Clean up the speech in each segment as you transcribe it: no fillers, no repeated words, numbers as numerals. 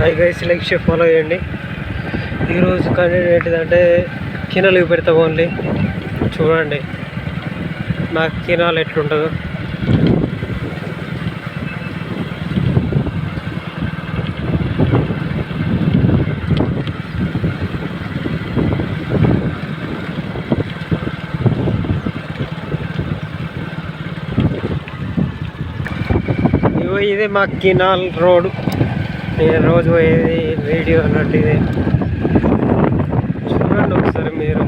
Hi guys, like share follow చేయండి. ఈరోజు content ఏంటిదంటే కినాలు పెడతా ఓన్లీ. చూడండి నా కినాలు ఎట్లుంటుందో. ఇదే మా కినాల్ రోడ్. నేను రోజు పోయేది వీడియో అన్నట్టు ఇదే. చూడండి ఒకసారి మీరు.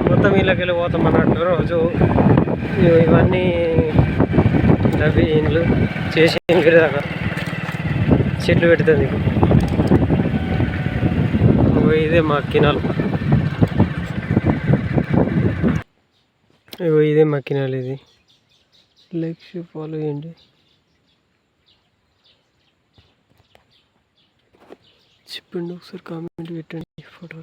మొత్తం ఇళ్ళకెళ్ళి పోతాం అన్నట్టు రోజు. ఇవన్నీ నవ్వి ఇండ్లు చేసి దాకా చెట్లు పెడుతుంది. ఇదే మా కినాల్. ఇదే మా కినాల్. ఇది లైక్ షేర్ ఫాలో చేయండి. చెప్పండి ఒకసారి, కామెంట్ పెట్టండి ఫోటో.